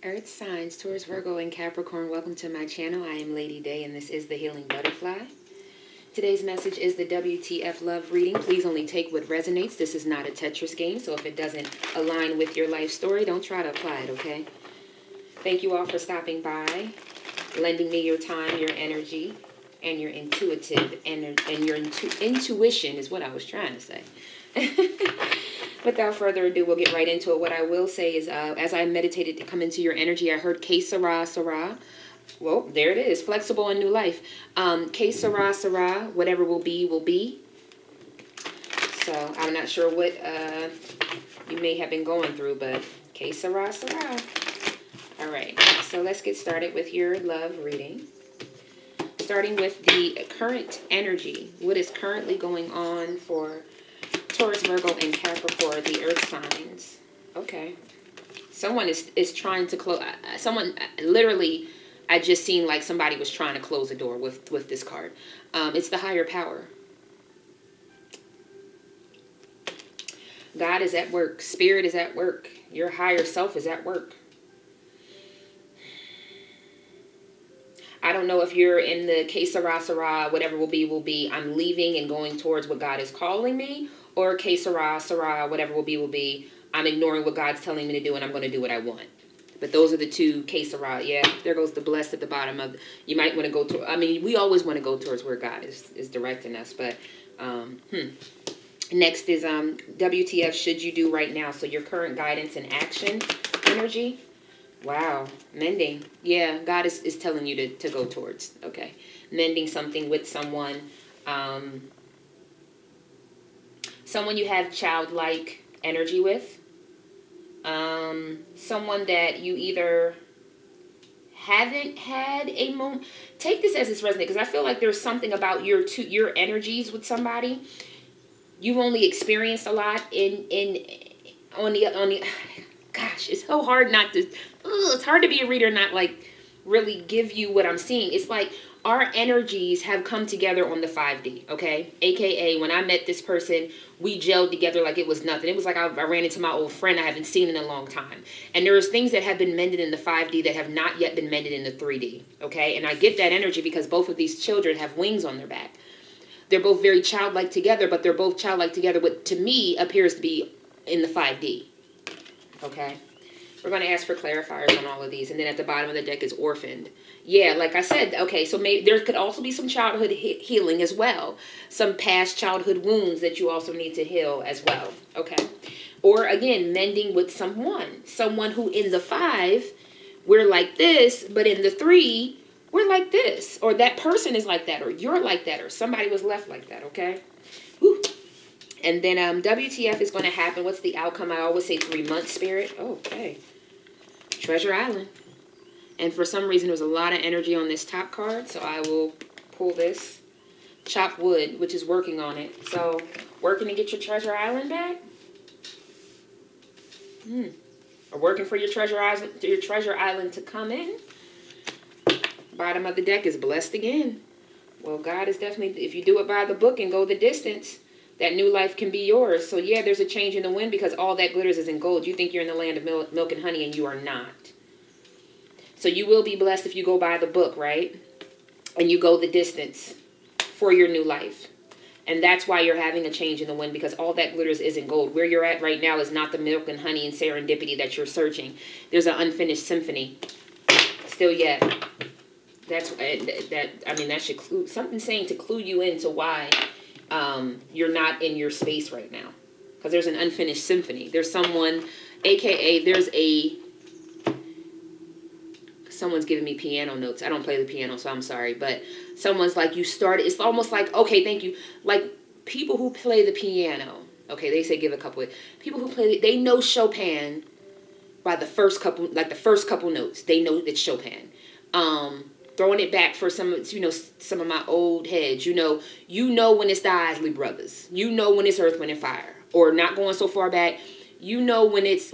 Earth signs, Taurus, Virgo, and Capricorn, welcome to my channel. I am Lady Day, and this is the Healing Butterfly. Today's message is the WTF love reading. Please only take what resonates. This is not a Tetris game, so if it doesn't align with your life story, don't try to apply it, okay? Thank you all for stopping by, lending me your time, your energy, and your intuitive and your intuition is what I was trying to say. Without further ado, we'll get right into it. What I will say is, as I meditated to come into your energy, I heard Que Sera, Sera. Well, there it is. Flexible and new life. Que Sera, Sera. Whatever will be, will be. So I'm not sure what you may have been going through, but Que Sera, Sera. All right. So let's get started with your love reading. Starting with the current energy. What is currently going on for Taurus, Virgo, and Capricorn, the earth signs. Okay. Someone is trying to close. Someone, literally, I just seen like somebody was trying to close a door with this card. It's the higher power. God is at work. Spirit is at work. Your higher self is at work. I don't know if you're in the Que Sera, Sera, whatever will be. I'm leaving and going towards what God is calling me. Or Que Sera, Sera, whatever will be. I'm ignoring what God's telling me to do and I'm going to do what I want. But those are the two Que Sera. Yeah, there goes the blessed at the bottom of. You might want to go to. I mean, we always want to go towards where God is directing us. But next is WTF should you do right now. So your current guidance and action energy. Wow, mending. Yeah, God is telling you to go towards. Okay, mending something with someone. Someone you have childlike energy with. Someone that you either haven't had a moment. Take this as it's resonating, because I feel like there's something about your energies with somebody. You've only experienced a lot on the. Gosh, it's so hard not to. It's hard to be a reader and not like really give you what I'm seeing. It's like our energies have come together on the 5D, okay? AKA when I met this person, we gelled together like it was nothing. It was like I ran into my old friend I haven't seen in a long time. And there's things that have been mended in the 5D that have not yet been mended in the 3D, okay? And I get that energy because both of these children have wings on their back. They're both very childlike together, but they're both childlike together, what to me appears to be in the 5D, okay? We're going to ask for clarifiers on all of these. And then at the bottom of the deck is orphaned. Yeah, like I said, okay, so maybe there could also be some childhood healing as well. Some past childhood wounds that you also need to heal as well. Okay. Or again, mending with someone. Someone who in the 5, we're like this, but in the 3, we're like this. Or that person is like that, or you're like that, or somebody was left like that, okay? Whew. And then WTF is going to happen. What's the outcome? I always say 3 months, Spirit. Okay. Treasure Island. And for some reason, there's a lot of energy on this top card. So I will pull this. Chop wood, which is working on it. So working to get your Treasure Island back? Or working for your Treasure Island to come in? Bottom of the deck is blessed again. Well, God is definitely, if you do it by the book and go the distance, that new life can be yours. So yeah, there's a change in the wind because all that glitters is in gold. You think you're in the land of milk and honey, and you are not. So you will be blessed if you go by the book, right? And you go the distance for your new life. And that's why you're having a change in the wind, because all that glitters is in gold. Where you're at right now is not the milk and honey and serendipity that you're searching. There's an unfinished symphony still yet. That should clue something, saying to clue you into why you're not in your space right now, because there's an unfinished symphony. There's someone, aka someone's giving me piano notes. I don't play the piano, so I'm sorry, but someone's like, you started. It's almost like, okay, thank you. Like people who play the piano. Okay, they say give a couple. People who play, they know Chopin by the first couple notes. They know it's Chopin. Throwing it back for some of my old heads. You know when it's the Isley Brothers. You know when it's Earth, Wind, and Fire. Or not going so far back. You know when it's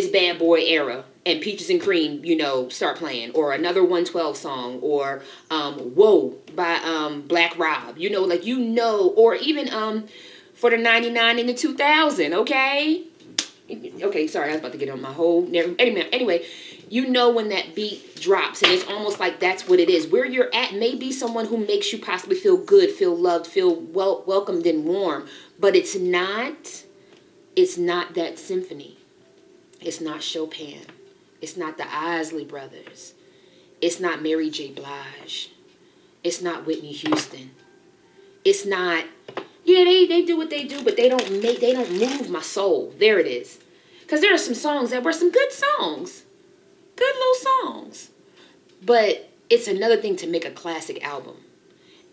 Bad Boy era and Peaches and Cream, start playing. Or another 112 song. Or Whoa by Black Rob. Or even for the 99 and the 2000, okay? Okay, sorry, I was about to get on my whole. Anyway, you know when that beat drops, and it's almost like that's what it is. Where you're at may be someone who makes you possibly feel good, feel loved, feel welcomed and warm, but it's not. It's not that symphony. It's not Chopin. It's not the Isley Brothers. It's not Mary J. Blige. It's not Whitney Houston. It's not. Yeah, they do what they do, but they don't move my soul. There it is. Because there are some songs that were some good songs. Good little songs. But it's another thing to make a classic album.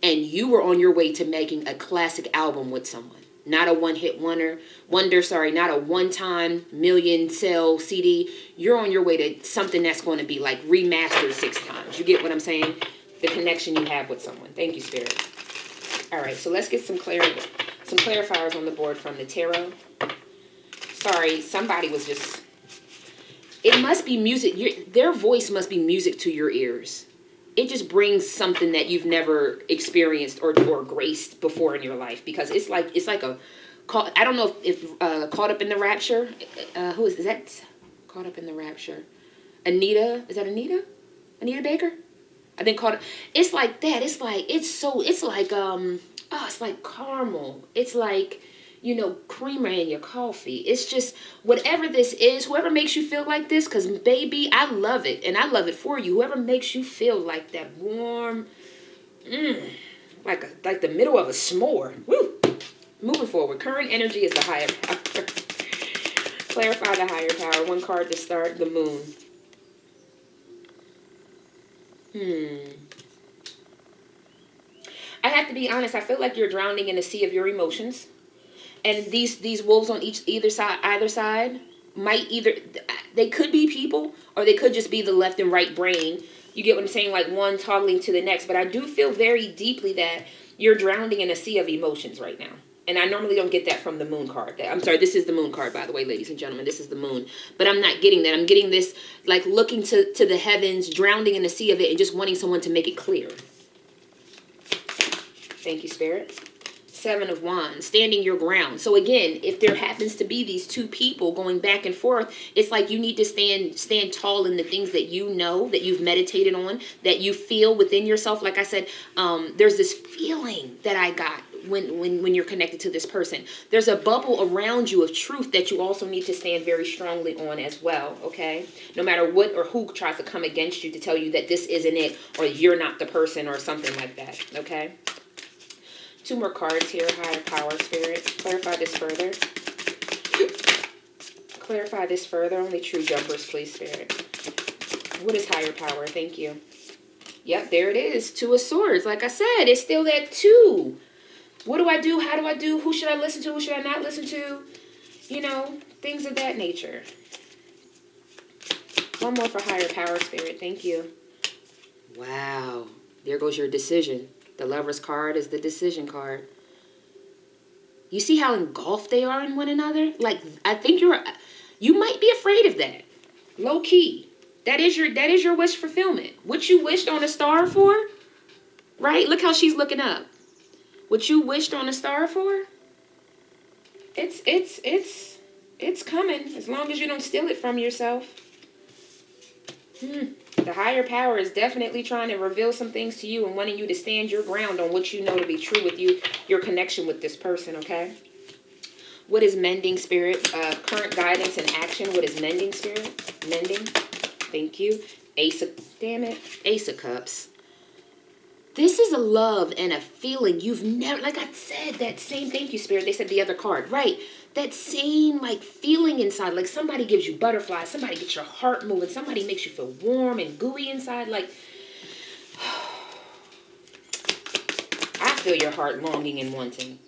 And you were on your way to making a classic album with someone. Not a one-hit wonder, not a one-time million sell CD. You're on your way to something that's going to be like remastered 6 times. You get what I'm saying? The connection you have with someone. Thank you, Spirit. All right, so let's get some clarifiers on the board from the tarot. Sorry, somebody was just... It must be music. Their voice must be music to your ears. It just brings something that you've never experienced or graced before in your life, because it's like a... I don't know if Caught Up in the Rapture. Who is that? Caught Up in the Rapture. Anita. Is that Anita? Anita Baker? I think Caught Up. It's like that. It's like it's like caramel. It's like, creamer in your coffee. It's just whatever this is, whoever makes you feel like this, because baby, I love it, and I love it for you. Whoever makes you feel like that warm, like the middle of a s'more. Woo! Moving forward, current energy is the higher power. Clarify the higher power. One card to start, the moon. I have to be honest. I feel like you're drowning in a sea of your emotions, and these wolves on either side might they could be people, or they could just be the left and right brain. You get what I'm saying? Like one toggling to the next. But I do feel very deeply that you're drowning in a sea of emotions right now. And I normally don't get that from the moon card. I'm sorry, this is the moon card, by the way, ladies and gentlemen. This is the moon. But I'm not getting that. I'm getting this, like, looking to the heavens, drowning in the sea of it, and just wanting someone to make it clear. Thank you, Spirit. 7 of Wands, standing your ground. So again, if there happens to be these two people going back and forth, it's like you need to stand tall in the things that you know, that you've meditated on, that you feel within yourself. Like I said, there's this feeling that I got when you're connected to this person. There's a bubble around you of truth that you also need to stand very strongly on as well, okay? No matter what or who tries to come against you to tell you that this isn't it, or you're not the person, or something like that, okay? 2 more cards here. Higher power, Spirit. Clarify this further. Clarify this further. Only true jumpers, please, Spirit. What is higher power? Thank you. Yep, there it is. 2 of Swords. Like I said, it's still that 2. What do I do? How do I do? Who should I listen to? Who should I not listen to? Things of that nature. 1 more for higher power, Spirit. Thank you. Wow. There goes your decision. The Lover's card is the decision card. You see how engulfed they are in one another? Like, I think you might be afraid of that. Low key. That is your wish fulfillment. What you wished on a star for, right? Look how she's looking up. What you wished on a star for, it's coming, as long as you don't steal it from yourself. The higher power is definitely trying to reveal some things to you and wanting you to stand your ground on what you know to be true with your connection with this person, okay? What is mending, Spirit? Current guidance and action. What is mending, Spirit? Mending. Thank you. Ace of Cups. This is a love and a feeling you've never, like I said, that same, thank you, Spirit. They said the other card, right? That same, like, feeling inside, like somebody gives you butterflies, somebody gets your heart moving, somebody makes you feel warm and gooey inside, like, I feel your heart longing and wanting.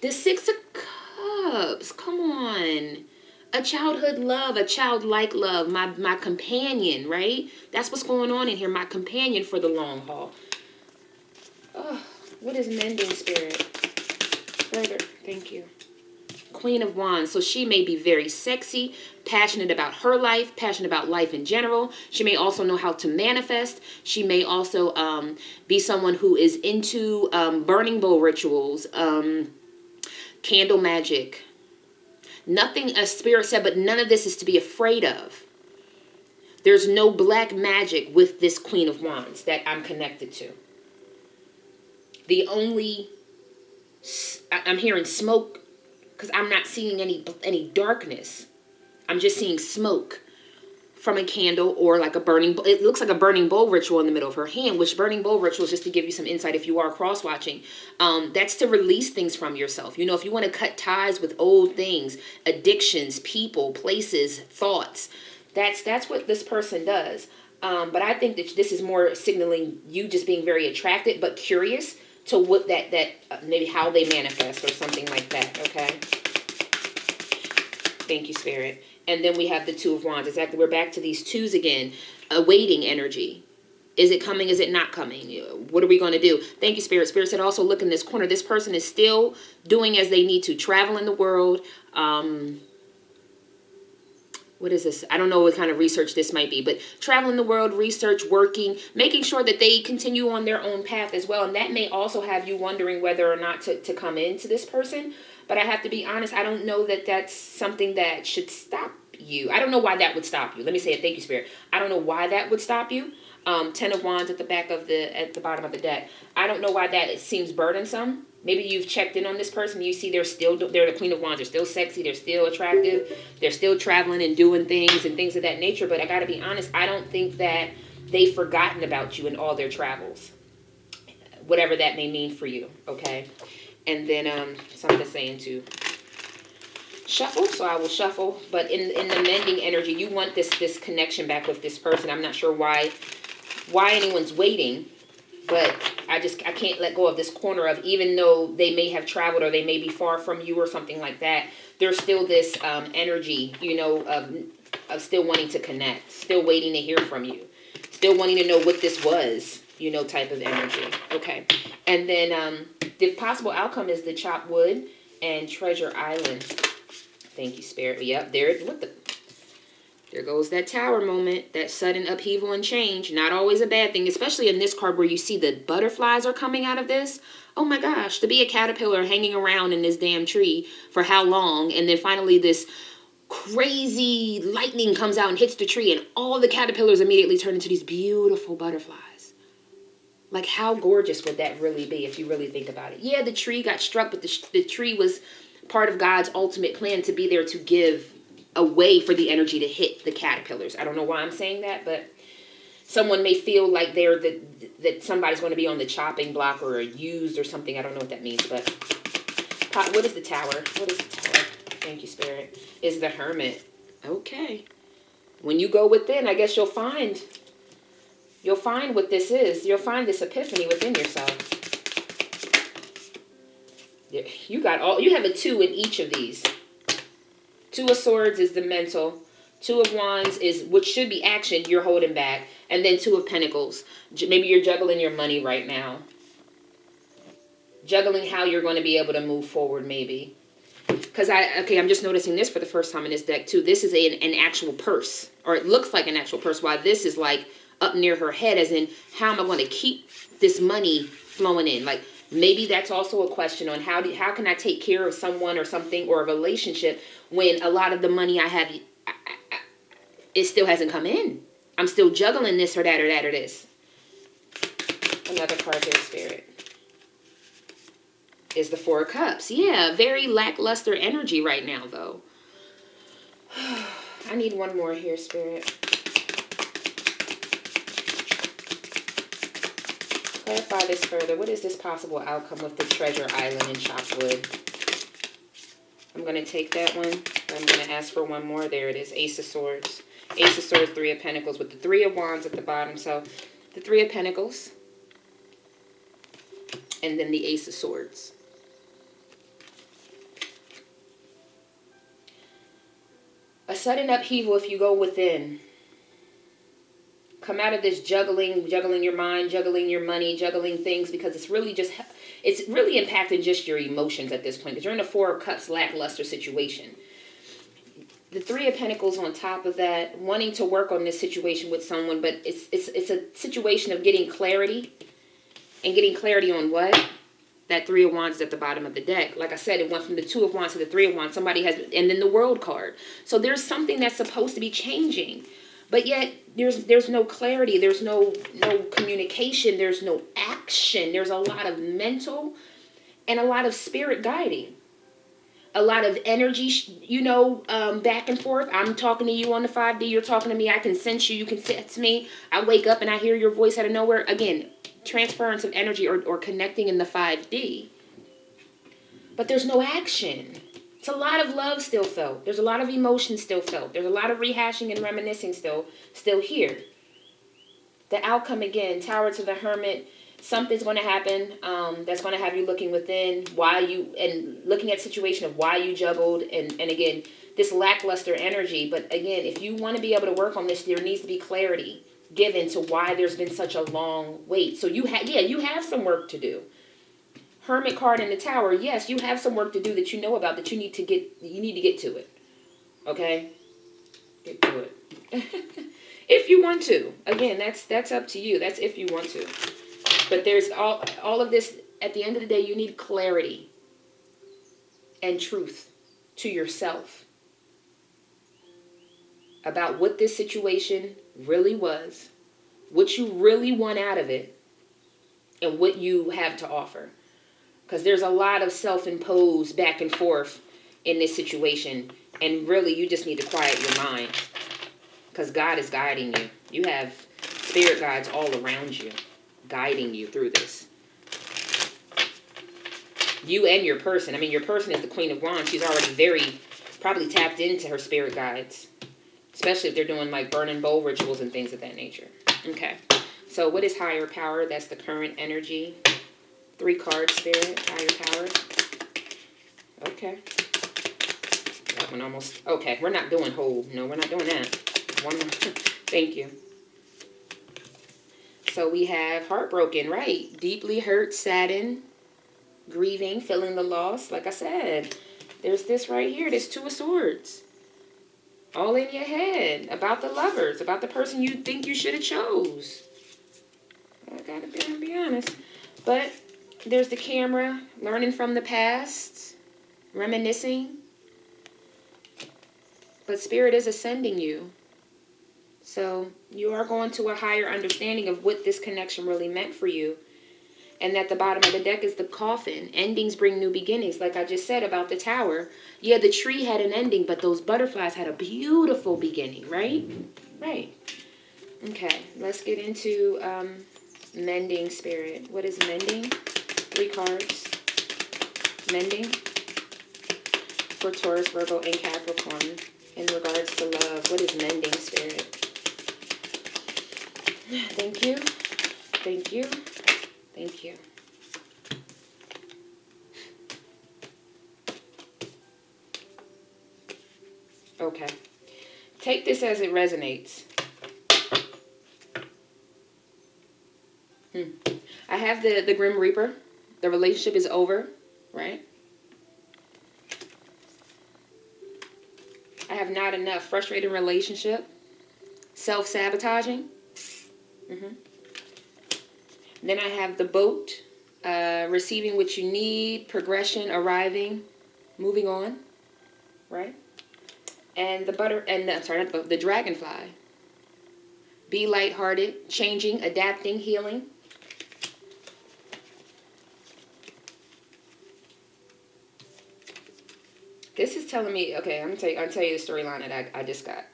The 6 of Cups, come on. A childhood love, a childlike love, my companion, right? That's what's going on in here, my companion for the long haul. Oh, what is mending, Spirit? Further, thank you. Queen of Wands. So she may be very sexy, passionate about her life, passionate about life in general. She may also know how to manifest. She may also be someone who is into burning bowl rituals, candle magic. Nothing, a spirit said, but none of this is to be afraid of. There's no black magic with this Queen of Wands that I'm connected to. The only, I'm hearing smoke, because I'm not seeing any darkness. I'm just seeing smoke from a candle, or like a burning, it looks like a burning bowl ritual in the middle of her hand, which burning bowl rituals, just to give you some insight if you are cross-watching, that's to release things from yourself. You know, if you want to cut ties with old things, addictions, people, places, thoughts, that's what this person does. But I think that this is more signaling you just being very attracted, but curious to what that maybe how they manifest or something like that, okay? Thank you, Spirit. And then we have the Two of Wands. Exactly. We're back to these twos again. Awaiting energy. Is it coming? Is it not coming? What are we going to do? Thank you, Spirit. Spirit said also look in this corner. This person is still doing as they need to. Travel in the world. What is this? I don't know what kind of research this might be, but traveling the world, research, working, making sure that they continue on their own path as well. And that may also have you wondering whether or not to come into this person. But I have to be honest, I don't know that that's something that should stop you. I don't know why that would stop you. Let me say it. Thank you, Spirit. I don't know why that would stop you. 10 of Wands at the bottom of the deck. I don't know why that it seems burdensome. Maybe you've checked in on this person. You see they're the Queen of Wands. They're still sexy. They're still attractive. They're still traveling and doing things and things of that nature. But I got to be honest, I don't think that they've forgotten about you in all their travels. Whatever that may mean for you, okay? And then something saying to shuffle, so I will shuffle. But in the mending energy, you want this connection back with this person. I'm not sure why anyone's waiting, but I can't let go of this corner of, even though they may have traveled or they may be far from you or something like that, there's still this energy, you know, of still wanting to connect, still waiting to hear from you, still wanting to know what this was, you know, type of energy. Okay. And then the possible outcome is the chopped wood and Treasure Island. Thank you, Spirit. Yep, there goes that tower moment, that sudden upheaval and change. Not always a bad thing, especially in this card where you see the butterflies are coming out of this. Oh my gosh, to be a caterpillar hanging around in this damn tree for how long, and then finally this crazy lightning comes out and hits the tree, and all the caterpillars immediately turn into these beautiful butterflies. Like, how gorgeous would that really be if you really think about it? Yeah, the tree got struck, but the tree was part of God's ultimate plan to be there to give a way for the energy to hit the caterpillars. I don't know why I'm saying that, but someone may feel like that somebody's going to be on the chopping block or used or something. I don't know what that means, but what is the tower? What is the tower? Thank you, Spirit. Is the Hermit. Okay. When you go within, I guess you'll find what this is. You'll find this epiphany within yourself. You have a 2 in each of these. 2 of Swords is the mental. 2 of Wands is what should be action, you're holding back. And then 2 of Pentacles. Maybe you're juggling your money right now. Juggling how you're going to be able to move forward, maybe. Because I'm just noticing this for the first time in this deck too. This is an actual purse. Or it looks like an actual purse. While this is like up near her head, as in, how am I going to keep this money flowing in? Like, maybe that's also a question on how can I take care of someone or something or a relationship when a lot of the money I have, it still hasn't come in. I'm still juggling this or that or that or this. Another card there, Spirit, is the 4 of Cups. Yeah, very lackluster energy right now, though. I need one more here, Spirit. Clarify this further. What is this possible outcome with the Treasure Island and chopped wood? I'm going to take that one. I'm going to ask for one more. There it is. Ace of Swords. Ace of Swords, 3 of Pentacles with the 3 of Wands at the bottom. So the 3 of Pentacles. And then the Ace of Swords. A sudden upheaval if you go within. Come out of this juggling your mind, juggling your money, juggling things, because it's really impacting just your emotions at this point, because you're in a 4 of Cups lackluster situation. The 3 of Pentacles on top of that, wanting to work on this situation with someone, but it's a situation of getting clarity. And getting clarity on what? That Three of Wands is at the bottom of the deck. Like I said, it went from the Two of Wands to the Three of Wands. Somebody has, and then the World card. So there's something that's supposed to be changing, but yet there's no clarity. There's no communication. There's no action. There's a lot of mental and a lot of spirit guiding. A lot of energy, back and forth. I'm talking to you on the 5D. You're talking to me. I can sense you. You can sense me. I wake up and I hear your voice out of nowhere. Again, transference of energy or connecting in the 5D. But there's no action. It's a lot of love still felt. There's a lot of emotion still felt. There's a lot of rehashing and reminiscing still here. The outcome again, Tower to the Hermit. Something's going to happen that's going to have you looking within and looking at the situation of why you juggled. And again, this lackluster energy. But again, if you want to be able to work on this, there needs to be clarity given to why there's been such a long wait. So you have some work to do. Hermit card in the Tower. Yes, you have some work to do that you know about that you need to get to it. Okay? Get to it. If you want to. Again, that's up to you. That's if you want to. But there's all of this, at the end of the day, you need clarity and truth to yourself about what this situation really was, what you really want out of it, and what you have to offer. Because there's a lot of self-imposed back and forth in this situation. And really, you just need to quiet your mind. Because God is guiding you. You have spirit guides all around you, guiding you through this. You and your person. I mean, your person is the Queen of Wands. She's already probably tapped into her spirit guides. Especially if they're doing like burning bowl rituals and things of that nature. Okay. So what is higher power? That's the current energy. 3 cards, spirit, higher power. Okay. That one almost. Okay, we're not doing whole. No, we're not doing that. One more. Thank you. So we have heartbroken, right? Deeply hurt, saddened, grieving, feeling the loss. Like I said, there's this right here. There's 2 of Swords. All in your head. About the lovers. About the person you think you should have chose. I gotta be honest. But there's the Camera. Learning from the past. Reminiscing. But Spirit is ascending you. So you are going to a higher understanding of what this connection really meant for you. And at the bottom of the deck is the Coffin. Endings bring new beginnings. Like I just said about the Tower. Yeah, the tree had an ending, but those butterflies had a beautiful beginning, right? Right. Okay, let's get into mending, Spirit. What is mending? 3 cards. Mending for Taurus, Virgo, and Capricorn. In regards to love, what is mending, Spirit? Thank you. Thank you. Thank you. Okay. Take this as it resonates. I have the Grim Reaper. The relationship is over, right? I have not enough. Frustrated relationship. Self-sabotaging. Then I have the Boat. Receiving what you need. Progression. Arriving. Moving on. Right? And the Dragonfly. Be lighthearted. Changing. Adapting. Healing. This is telling me, okay, I'll tell you the storyline that I just got.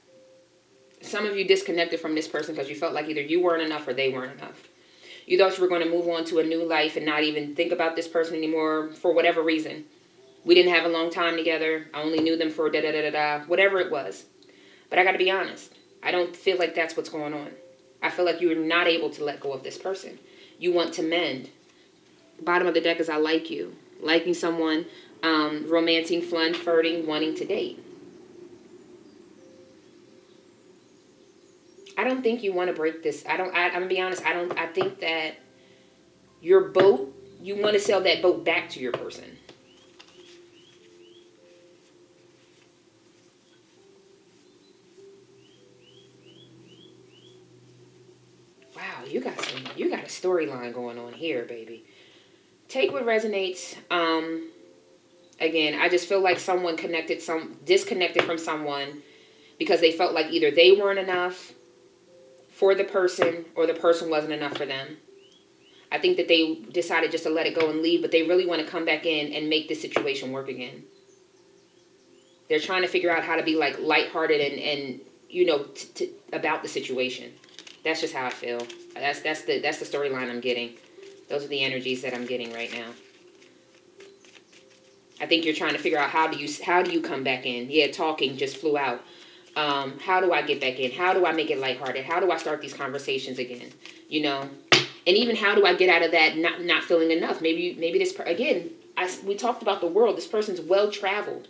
Some of you disconnected from this person because you felt like either you weren't enough or they weren't enough. You thought you were going to move on to a new life and not even think about this person anymore for whatever reason. We didn't have a long time together. I only knew them for da-da-da-da-da, whatever it was. But I got to be honest. I don't feel like that's what's going on. I feel like you are not able to let go of this person. You want to mend. Bottom of the deck is I like you. Liking someone, romancing, fun, flirting, wanting to date. I don't think you want to break this. I'm going to be honest. I think that your boat, you want to sell that boat back to your person. Wow, you got a storyline going on here, baby. Take what resonates. Again, I just feel like someone disconnected from someone because they felt like either they weren't enough for the person or the person wasn't enough for them. I think that they decided just to let it go and leave, but they really want to come back in and make this situation work again. They're trying to figure out how to be like lighthearted and you know, about the situation. That's just how I feel. That's the storyline I'm getting. Those are the energies that I'm getting right now. I think you're trying to figure out how do you come back in. Yeah, talking just flew out. How do I get back in? How do I make it lighthearted? How do I start these conversations again? You know, and even how do I get out of that not feeling enough? Maybe this again. We talked about the world. This person's well traveled.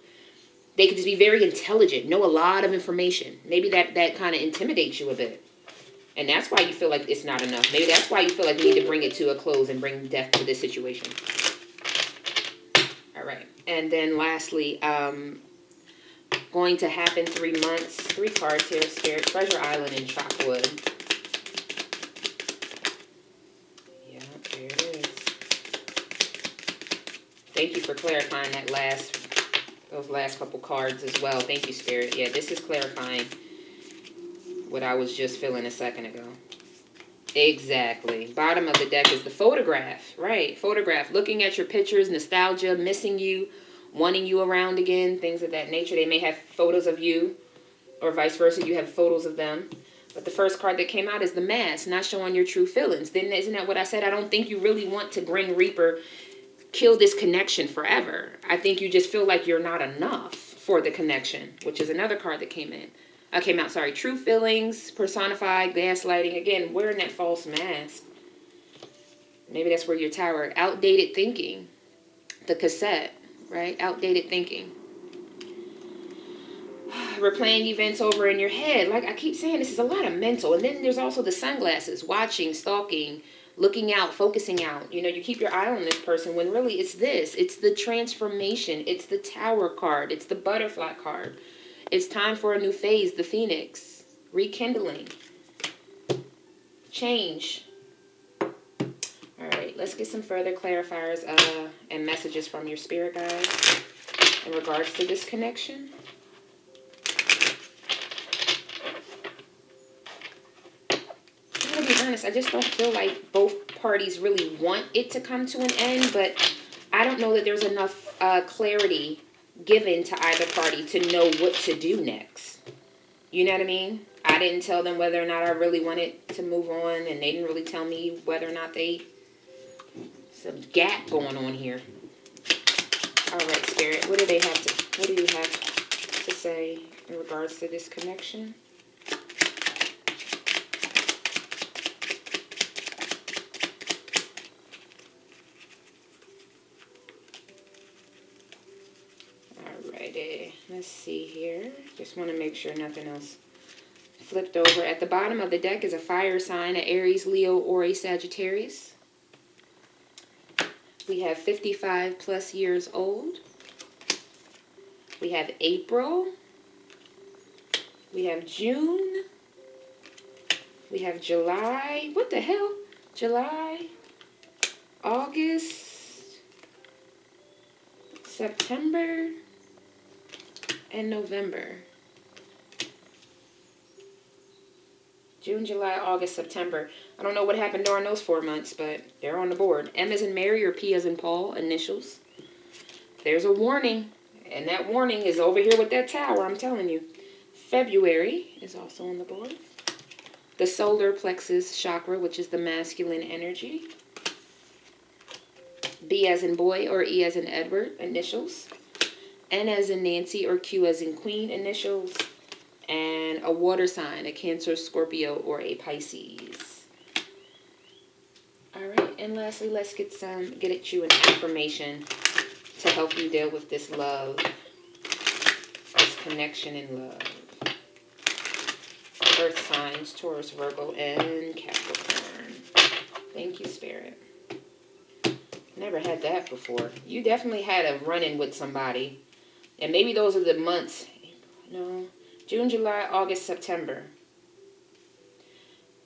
They could just be very intelligent, know a lot of information. Maybe that kind of intimidates you a bit, and that's why you feel like it's not enough. Maybe that's why you feel like you need to bring it to a close and bring death to this situation. All right, and then lastly, going to happen 3 months. 3 cards here, Spirit. Treasure Island and Chalkwood. Yeah, there it is. Thank you for clarifying those last couple cards as well. Thank you, Spirit. Yeah, this is clarifying what I was just feeling a second ago. Exactly. Bottom of the deck is the photograph. Right, photograph. Looking at your pictures, nostalgia, missing you, wanting you around again, things of that nature. They may have photos of you, or vice versa, you have photos of them. But the first card that came out is the Mask, not showing your true feelings. Then isn't that what I said? I don't think you really want to Grim Reaper, kill this connection forever. I think you just feel like you're not enough for the connection, which is another card that came out. Sorry, true feelings, personified, gaslighting. Again, wearing that false mask. Maybe that's where your Tower. Outdated thinking. The cassette, right? Outdated thinking. Replaying events over in your head. Like I keep saying, this is a lot of mental. And then there's also the sunglasses, watching, stalking, looking out, focusing out. You know, you keep your eye on this person when really it's this. It's the transformation. It's the Tower card. It's the butterfly card. It's time for a new phase, the Phoenix. Rekindling. Change. All right, let's get some further clarifiers and messages from your spirit guides in regards to this connection. To be honest, I just don't feel like both parties really want it to come to an end, but I don't know that there's enough clarity given to either party to know what to do next. You know what I mean? I didn't tell them whether or not I really wanted to move on, and they didn't really tell me whether or not some gap going on here. All right, Spirit, what do you have to say in regards to this connection? Let's see here. Just want to make sure nothing else flipped over. At the bottom of the deck is a fire sign, an Aries, Leo, or a Sagittarius. We have 55 plus years old. We have April. We have June. We have July. What the hell? July, August, September, and November. June, July, August, September. I don't know what happened during those 4 months, but they're on the board. M as in Mary or P as in Paul, initials. There's a warning, and that warning is over here with that Tower, I'm telling you. February is also on the board. The solar plexus chakra, which is the masculine energy. B as in boy or E as in Edward, initials. N as in Nancy or Q as in Queen, initials. And a water sign, a Cancer, Scorpio, or a Pisces. All right, and lastly, let's get at you an affirmation to help you deal with this love, this connection in love. Earth signs, Taurus, Virgo, and Capricorn. Thank you, Spirit. Never had that before. You definitely had a run-in with somebody. And maybe those are the months. No. June, July, August, September.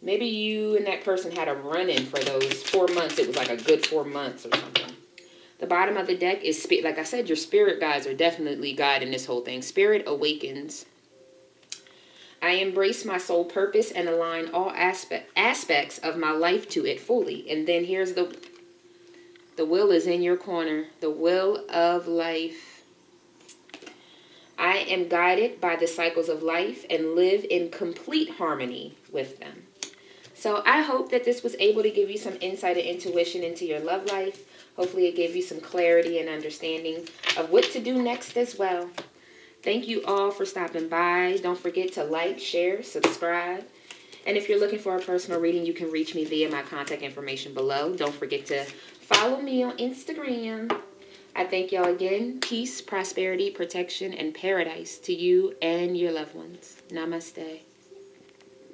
Maybe you and that person had a run-in for those 4 months. It was like a good 4 months or something. bottom of the deck is, like I said, your spirit guides are definitely guiding this whole thing. Spirit awakens. I embrace my soul purpose and align all aspects of my life to it fully. And then here's the will is in your corner. The will of life. I am guided by the cycles of life and live in complete harmony with them. So I hope that this was able to give you some insight and intuition into your love life. Hopefully it gave you some clarity and understanding of what to do next as well. Thank you all for stopping by. Don't forget to like, share, subscribe. And if you're looking for a personal reading, you can reach me via my contact information below. Don't forget to follow me on Instagram. I thank y'all again. Peace, prosperity, protection, and paradise to you and your loved ones. Namaste.